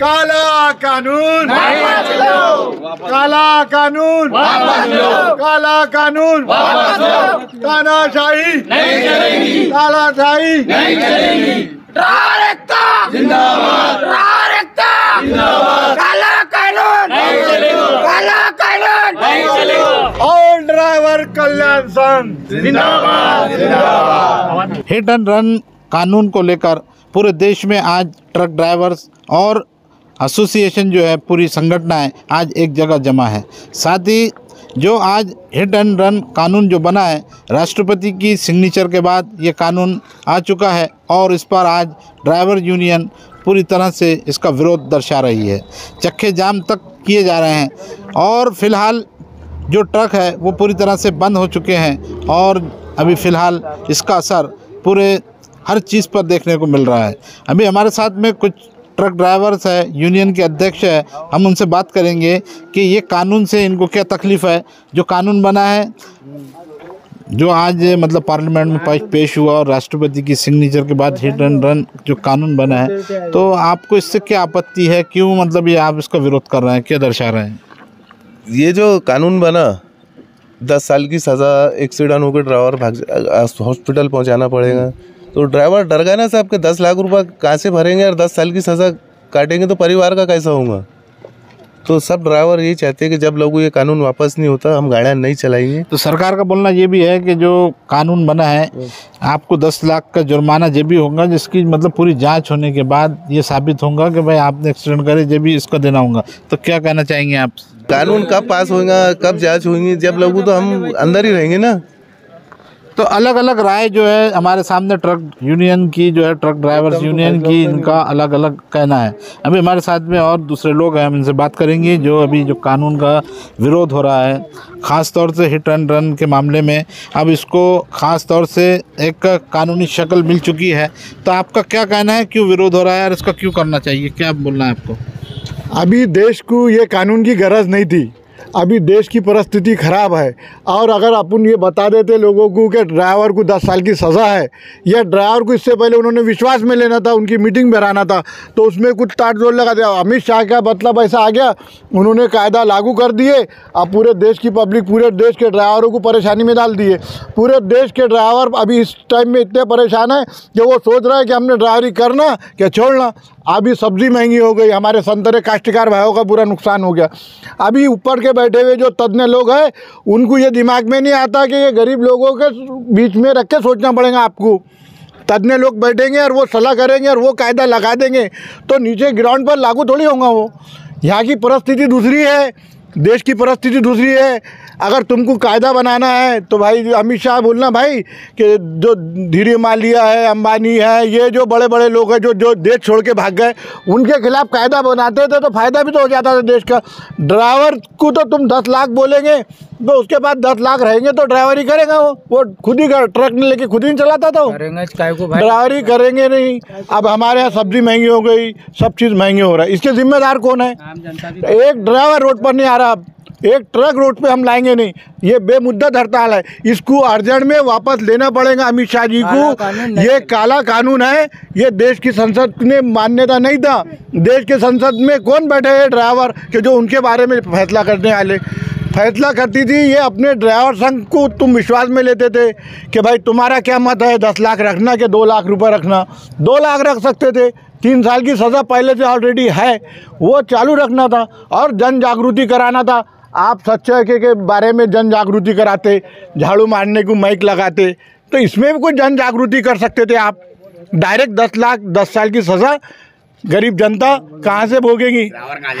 काला कानून, काला कानून, काला कानून, तानाशाही नहीं चलेगी, तानाशाही नहीं चलेगी। जिंदाबाद, काला कानून नहीं चलेगा, काला कानून नहीं चलेगा। और ड्राइवर कल्याण संघ जिंदाबाद, जिंदाबाद। हिट एंड रन कानून को लेकर पूरे देश में आज ट्रक ड्राइवर्स और एसोसिएशन जो है पूरी संगठनाएं आज एक जगह जमा है। साथ ही जो आज हिट एंड रन कानून जो बना है, राष्ट्रपति की सिग्नेचर के बाद ये कानून आ चुका है और इस पर आज ड्राइवर यूनियन पूरी तरह से इसका विरोध दर्शा रही है। चक्के जाम तक किए जा रहे हैं और फ़िलहाल जो ट्रक है वो पूरी तरह से बंद हो चुके हैं और अभी फ़िलहाल इसका असर पूरे हर चीज़ पर देखने को मिल रहा है। अभी हमारे साथ में कुछ ट्रक ड्राइवर्स है, यूनियन के अध्यक्ष है, हम उनसे बात करेंगे कि ये कानून से इनको क्या तकलीफ़ है। जो कानून बना है, जो आज मतलब पार्लियामेंट में पेश हुआ और राष्ट्रपति की सिग्नेचर के बाद हिट एंड रन जो कानून बना है, तो आपको इससे क्या आपत्ति है? क्यों मतलब ये आप इसका विरोध कर रहे हैं, क्या दर्शा रहे हैं? ये जो कानून बना 10 साल की सज़ा, एक्सीडेंट होकर ड्राइवर हॉस्पिटल पहुंचाना पड़ेगा, तो ड्राइवर डर गया ना साहब कि 10 लाख रुपए कहाँ से भरेंगे और 10 साल की सज़ा काटेंगे तो परिवार का कैसा होगा। तो सब ड्राइवर यही चाहते हैं कि जब लोगों ये कानून वापस नहीं होता हम गाड़ियाँ नहीं चलाएंगे। तो सरकार का बोलना ये भी है कि जो कानून बना है आपको 10 लाख का जुर्माना जब भी होगा जिसकी मतलब पूरी जांच होने के बाद ये साबित होगा कि भाई आपने एक्सीडेंट करे, जब भी इसका देना होगा। तो क्या कहना चाहेंगे आप? कानून कब पास होगा, कब जांच होगी, जब लोगों तो हम अंदर ही रहेंगे ना। तो अलग अलग राय जो है हमारे सामने ट्रक यूनियन की जो है, ट्रक ड्राइवर्स यूनियन की, इनका अलग अलग कहना है। अभी हमारे साथ में और दूसरे लोग हैं, हम इनसे बात करेंगे। जो अभी जो कानून का विरोध हो रहा है ख़ास तौर से हिट एंड रन के मामले में, अब इसको ख़ास तौर से एक कानूनी शक्ल मिल चुकी है, तो आपका क्या कहना है, क्यों विरोध हो रहा है और इसका क्यों करना चाहिए, क्या बोलना है आपको? अभी देश को ये कानून की गरज नहीं थी, अभी देश की परिस्थिति ख़राब है। और अगर अपन ये बता देते लोगों को कि ड्राइवर को 10 साल की सज़ा है, या ड्राइवर को इससे पहले उन्होंने विश्वास में लेना था, उनकी मीटिंग में रहना था, तो उसमें कुछ ताड़ जोड़ लगा दिया। अमित शाह का मतलब ऐसा आ गया, उन्होंने कायदा लागू कर दिए, अब पूरे देश की पब्लिक, पूरे देश के ड्राइवरों को परेशानी में डाल दिए। पूरे देश के ड्राइवर अभी इस टाइम में इतने परेशान हैं कि वो सोच रहे हैं कि हमने ड्राइवरी करना क्या छोड़ना। अभी सब्ज़ी महंगी हो गई, हमारे संतरे काश्तकार भाइयों का पूरा नुकसान हो गया। अभी ऊपर के बैठे हुए जो तज्ञ लोग हैं उनको ये दिमाग में नहीं आता कि ये गरीब लोगों के बीच में रख के सोचना पड़ेगा आपको। तज्ञ लोग बैठेंगे और वो सलाह करेंगे और वो कायदा लगा देंगे, तो नीचे ग्राउंड पर लागू थोड़ी होगा वो। यहाँ की परिस्थिति दूसरी है, देश की परिस्थिति दूसरी है। अगर तुमको कायदा बनाना है तो भाई अमित शाह बोलना भाई कि जो धीरे मालिया है, अंबानी है, ये जो बड़े बड़े लोग हैं जो देश छोड़ के भाग गए, उनके खिलाफ कायदा बनाते थे तो फ़ायदा भी तो हो जाता था देश का। ड्राइवर को तो तुम 10 लाख बोलेंगे तो उसके बाद 10 लाख रहेंगे तो ड्राइवरी करेगा वो खुद ही ट्रक लेके खुद ही चलाता था, ड्राइवरी करेंगे नहीं। अब हमारे यहाँ सब्जी महंगी हो गई, सब चीज़ महंगी हो रहा है, इसके जिम्मेदार कौन है? एक ड्राइवर रोड पर नहीं आ रहा, एक ट्रक रोड पे हम लाएंगे नहीं, ये बेमुद्दत हड़ताल है। इसको अर्जेंट में वापस लेना पड़ेगा अमित शाह जी को। ये काला कानून है, ये देश की संसद ने मान्यता नहीं था। देश के संसद में कौन बैठे हैं ड्राइवर के जो उनके बारे में फैसला करने वाले? फैसला करती थी ये अपने ड्राइवर संघ को तुम विश्वास में लेते थे कि भाई तुम्हारा क्या मत है, 10 लाख रखना कि 2 लाख रुपए रखना? 2 लाख रख सकते थे, 3 साल की सज़ा पहले से ऑलरेडी है, वो चालू रखना था और जन जागृति कराना था। आप सच्चाई के बारे में जन जागृति कराते, झाड़ू मारने को माइक लगाते, तो इसमें भी कोई जन जागृति कर सकते थे आप। डायरेक्ट 10 लाख 10 साल की सज़ा गरीब जनता कहाँ से भोगेगी?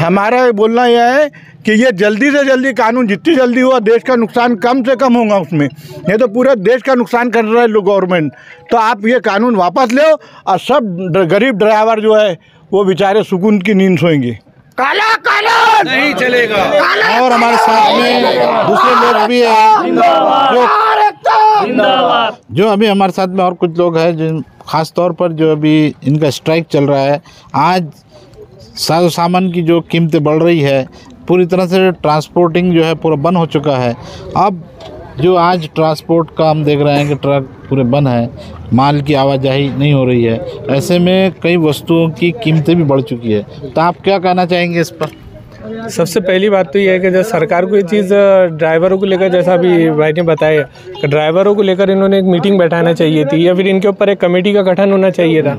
हमारा बोलना यह है कि ये जल्दी से जल्दी कानून जितनी जल्दी हुआ, देश का नुकसान कम से कम होगा उसमें, नहीं तो पूरे देश का नुकसान कर रहा है गवर्नमेंट। तो आप ये कानून वापस लो और सब गरीब ड्राइवर जो है वो बेचारे सुकून की नींद सोएंगे। काला कानून नहीं चलेगा। और हमारे साथ में दूसरे लोग भी हैं जो अभी हमारे साथ में और कुछ लोग हैं जिन खास तौर पर जो अभी इनका स्ट्राइक चल रहा है। आज साजो सामान की जो कीमतें बढ़ रही है, पूरी तरह से ट्रांसपोर्टिंग जो है पूरा बंद हो चुका है। अब जो आज ट्रांसपोर्ट का हम देख रहे हैं कि ट्रक पूरे बंद है, माल की आवाजाही नहीं हो रही है, ऐसे में कई वस्तुओं की कीमतें भी बढ़ चुकी है, तो आप क्या कहना चाहेंगे इस पर? सबसे पहली बात तो ये है कि जब सरकार को ये चीज़ ड्राइवरों को लेकर, जैसा अभी भाई ने बताया कि ड्राइवरों को लेकर इन्होंने एक मीटिंग बैठाना चाहिए थी या फिर इनके ऊपर एक कमेटी का गठन होना चाहिए था।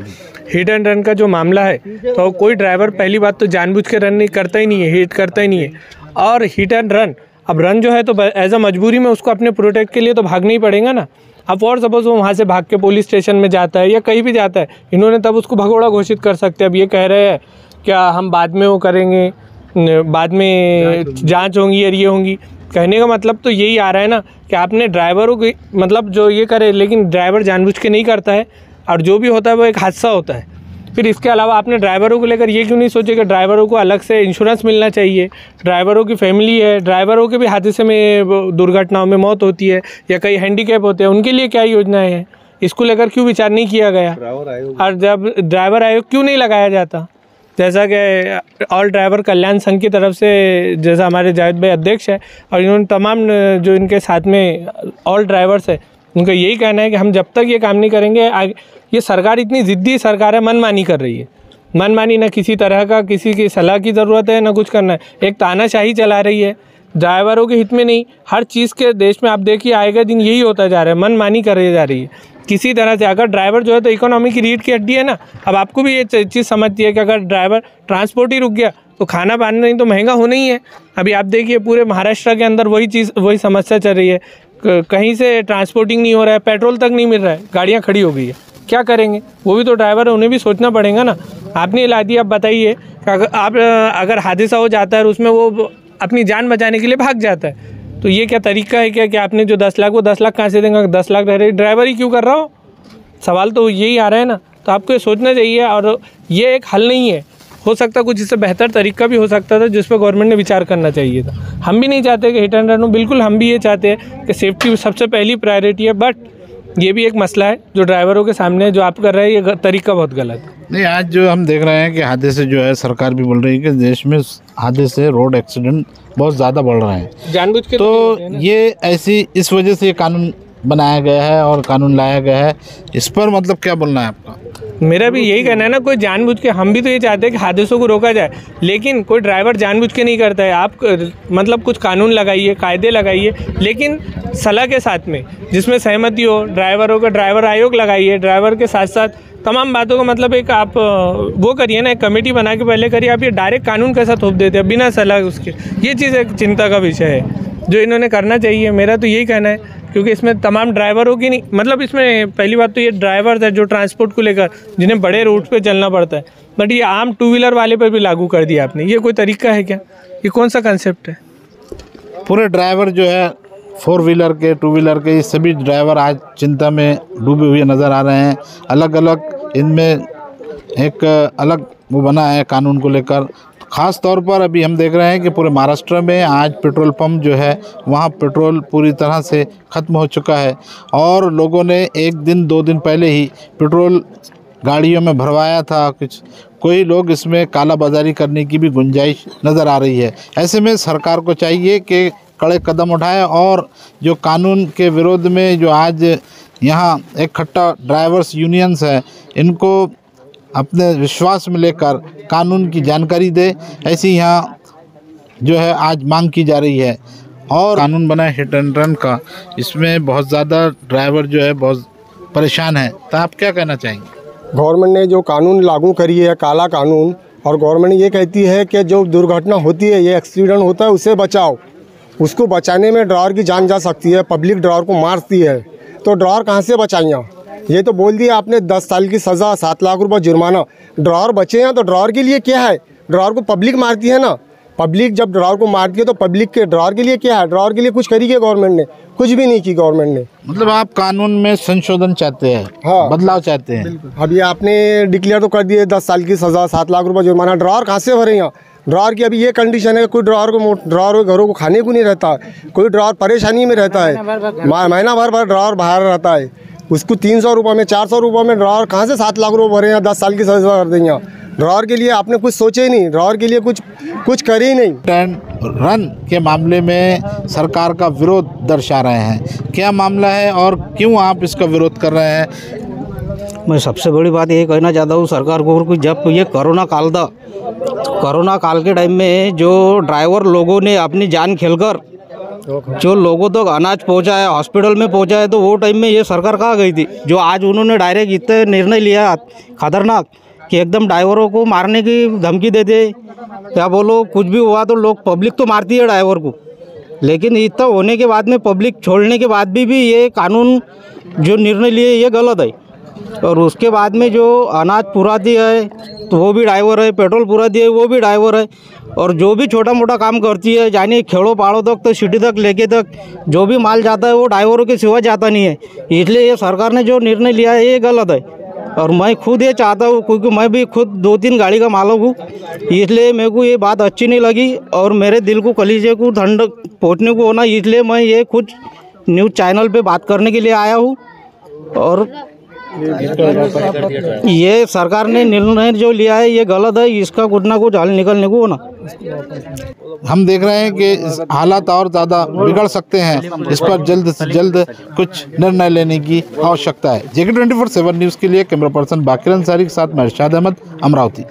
हिट एंड रन का जो मामला है, तो कोई ड्राइवर पहली बात तो जानबूझ के रन नहीं करता ही नहीं है, हिट करता ही नहीं है। और हिट एंड रन, अब रन जो है तो एज अ मजबूरी में उसको अपने प्रोटेक्ट के लिए तो भागना ही पड़ेगा ना। अब और सपोज वो वहाँ से भाग के पुलिस स्टेशन में जाता है या कहीं भी जाता है, इन्होंने तब उसको भगोड़ा घोषित कर सकते हैं। अब ये कह रहे हैं क्या हम बाद में वो करेंगे, बाद में जांच होंगी और ये होंगी। कहने का मतलब तो यही आ रहा है ना कि आपने ड्राइवरों की मतलब जो ये करे, लेकिन ड्राइवर जानबूझ के नहीं करता है और जो भी होता है वो एक हादसा होता है। फिर इसके अलावा आपने ड्राइवरों को लेकर ये क्यों नहीं सोचे कि ड्राइवरों को अलग से इंश्योरेंस मिलना चाहिए। ड्राइवरों की फैमिली है, ड्राइवरों के भी हादसे में दुर्घटनाओं में मौत होती है या कई हैंडीकैप होते हैं, उनके लिए क्या योजनाएं हैं, इसको लेकर क्यों विचार नहीं किया गया। और जब ड्राइवर आयोग क्यों नहीं लगाया जाता, जैसा कि ऑल ड्राइवर कल्याण संघ की तरफ से, जैसा हमारे जावेद भाई अध्यक्ष है और इन्होंने तमाम जो इनके साथ में ऑल ड्राइवर्स है, उनका यही कहना है कि हम जब तक ये काम नहीं करेंगे, ये सरकार इतनी ज़िद्दी सरकार है, मनमानी कर रही है। मनमानी, ना किसी तरह का किसी की सलाह की ज़रूरत है, ना कुछ करना है, एक तानाशाही चला रही है। ड्राइवरों के हित में नहीं, हर चीज़ के देश में आप देखिए आएगा दिन यही होता जा रहा है, मनमानी कर जा रही है किसी तरह से। अगर ड्राइवर जो है तो इकोनॉमी की रीढ़ की हड्डी है ना। अब आपको भी ये चीज़ समझती है कि अगर ड्राइवर ट्रांसपोर्ट ही रुक गया तो खाना पाना नहीं तो महंगा होना ही है। अभी आप देखिए पूरे महाराष्ट्र के अंदर वही समस्या चल रही है, कहीं से ट्रांसपोर्टिंग नहीं हो रहा है, पेट्रोल तक नहीं मिल रहा है, गाड़ियाँ खड़ी हो गई है। क्या करेंगे, वो भी तो ड्राइवर है, उन्हें भी सोचना पड़ेगा ना। आपने ला दिया, अब बताइए अगर हादसा हो जाता है और उसमें वो अपनी जान बचाने के लिए भाग जाता है, तो ये क्या तरीका है क्या कि आपने जो 10 लाख, वो 10 लाख कहाँ से देंगे, 10 लाख ड्राइवर ही क्यों कर रहा हो। सवाल तो यही आ रहा है ना। तो आपको ये सोचना चाहिए, और ये एक हल नहीं है। हो सकता कुछ इससे बेहतर तरीका भी हो सकता था जिस पर गवर्नमेंट ने विचार करना चाहिए था। हम भी नहीं चाहते कि हिट एंड रन हो, बिल्कुल हम भी ये चाहते हैं कि सेफ्टी सबसे पहली प्रायोरिटी है, बट ये भी एक मसला है जो ड्राइवरों के सामने जो आप कर रहे हैं, ये तरीका बहुत गलत है। नहीं, आज जो हम देख रहे हैं कि हादसे जो है, सरकार भी बोल रही है कि देश में हादसे, रोड एक्सीडेंट बहुत ज़्यादा बढ़ रहे हैं जानबूझ के। तो ये ऐसी इस वजह से ये कानून बनाया गया है और कानून लाया गया है, इस पर मतलब क्या बोलना है आपका? मेरा भी यही कहना है ना, कोई जानबूझ के, हम भी तो ये चाहते हैं कि हादसों को रोका जाए, लेकिन कोई ड्राइवर जानबूझ के नहीं करता है। आप मतलब कुछ कानून लगाइए, कायदे लगाइए, लेकिन सलाह के साथ में, जिसमें सहमति हो। ड्राइवरों का ड्राइवर आयोग लगाइए, ड्राइवर के साथ साथ तमाम बातों का मतलब एक आप वो करिए ना, एक कमेटी बना के पहले करिए। आप ये डायरेक्ट कानून कैसा थोप देते हैं बिना सलाह उसके, ये चीज़ एक चिंता का विषय है जो इन्होंने करना चाहिए। मेरा तो यही कहना है, क्योंकि इसमें तमाम ड्राइवरों की नहीं, मतलब इसमें पहली बात तो ये ड्राइवर्स है जो ट्रांसपोर्ट को लेकर, जिन्हें बड़े रूट पे चलना पड़ता है, बट ये आम टू व्हीलर वाले पर भी लागू कर दिया आपने। ये कोई तरीका है क्या? ये कौन सा कंसेप्ट है? पूरे ड्राइवर जो है, 4 व्हीलर के, 2 व्हीलर के, ये सभी ड्राइवर आज चिंता में डूबे हुए नज़र आ रहे हैं। अलग अलग इनमें एक अलग वो बना है कानून को लेकर। ख़ास तौर पर अभी हम देख रहे हैं कि पूरे महाराष्ट्र में आज पेट्रोल पंप जो है, वहाँ पेट्रोल पूरी तरह से ख़त्म हो चुका है और लोगों ने 1 दिन 2 दिन पहले ही पेट्रोल गाड़ियों में भरवाया था। कोई लोग इसमें काला बाजारी करने की भी गुंजाइश नज़र आ रही है। ऐसे में सरकार को चाहिए कि कड़े कदम उठाए और जो कानून के विरोध में जो आज यहाँ इकट्ठा ड्राइवर्स यूनियंस है, इनको अपने विश्वास में लेकर कानून की जानकारी दे, ऐसी यहाँ जो है आज मांग की जा रही है। और कानून बना हिट एंड रन का, इसमें बहुत ज़्यादा ड्राइवर जो है बहुत परेशान है, तो आप क्या कहना चाहेंगे? गवर्नमेंट ने जो कानून लागू करी है, काला कानून, और गवर्नमेंट ये कहती है कि जो दुर्घटना होती है, ये एक्सीडेंट होता है, उसे बचाओ। उसको बचाने में ड्राइवर की जान जा सकती है, पब्लिक ड्राइवर को मारती है, तो ड्राइवर कहाँ से बचाएंगे? ये तो बोल दिया आपने 10 साल की सज़ा, 7 लाख रुपए जुर्माना। ड्राइवर बचे हैं तो ड्राइवर के लिए क्या है? ड्राइवर को पब्लिक मारती है ना। पब्लिक जब ड्राइवर को मारती है तो पब्लिक के ड्राइवर के लिए क्या है? ड्राइवर के लिए कुछ करी है गवर्नमेंट ने? कुछ भी नहीं की गवर्नमेंट ने। मतलब आप कानून में संशोधन चाहते हैं? हाँ, बदलाव चाहते हैं। अभी आपने डिक्लेयर तो कर दिए 10 साल की सज़ा, 7 लाख रुपए जुर्माना। ड्राइवर कहाँ से भरे यहाँ? ड्राइवर की अभी ये कंडीशन है, कोई ड्राइवर घरों को खाने को नहीं रहता, कोई ड्राइवर परेशानी में रहता है, महीना भर ड्राइवर बाहर रहता है, उसको 300 रुपये में, 400 रुपये में ड्राइवर कहाँ से 7 लाख रुपये भरे हैं? 10 साल की सज़ा कर देंगे। ड्राइवर के लिए आपने कुछ सोचे ही नहीं, ड्राइवर के लिए कुछ करे ही नहीं। रन के मामले में सरकार का विरोध दर्शा रहे हैं। क्या मामला है और क्यों आप इसका विरोध कर रहे हैं? मैं सबसे बड़ी बात ये कहना चाहता हूँ सरकार को कि जब ये कोरोना काल के टाइम में जो ड्राइवर लोगों ने अपनी जान खेलकर जो लोगों तक अनाज पहुंचाया, हॉस्पिटल में पहुंचाया, तो वो टाइम में ये सरकार कहाँ गई थी? जो आज उन्होंने डायरेक्ट इतने निर्णय लिया खतरनाक कि एकदम ड्राइवरों को मारने की धमकी देते। क्या बोलो, कुछ भी हुआ तो लोग पब्लिक तो मारती है ड्राइवर को, लेकिन इतना होने के बाद में पब्लिक छोड़ने के बाद भी ये कानून जो निर्णय लिए ये गलत है। और उसके बाद में जो अनाज पुराती है तो वो भी ड्राइवर है, पेट्रोल पुराती है वो भी ड्राइवर है, और जो भी छोटा मोटा काम करती है यानी खेड़ों पहाड़ों तक तो सिटी तक लेके तक जो भी माल जाता है वो ड्राइवरों के सिवा जाता नहीं है। इसलिए ये सरकार ने जो निर्णय लिया है ये गलत है। और मैं खुद ये चाहता हूँ, क्योंकि मैं भी खुद 2-3 गाड़ी का मालिक हूँ, इसलिए मेरे को ये बात अच्छी नहीं लगी और मेरे दिल को कलीजे को ठंडक पहुँचने को होना, इसलिए मैं ये कुछ न्यूज़ चैनल पे बात करने के लिए आया हूँ। और ये सरकार ने निर्णय जो लिया है ये गलत है, इसका कुछ ना कुछ हल निकलने को होना। हम देख रहे हैं कि हालात और ज़्यादा बिगड़ सकते हैं, इस पर जल्द से जल्द कुछ निर्णय लेने की आवश्यकता है। JK 24/7 न्यूज़ के लिए कैमरा पर्सन बाकिर अंसारी के साथ मैं इरशाद अहमद, अमरावती।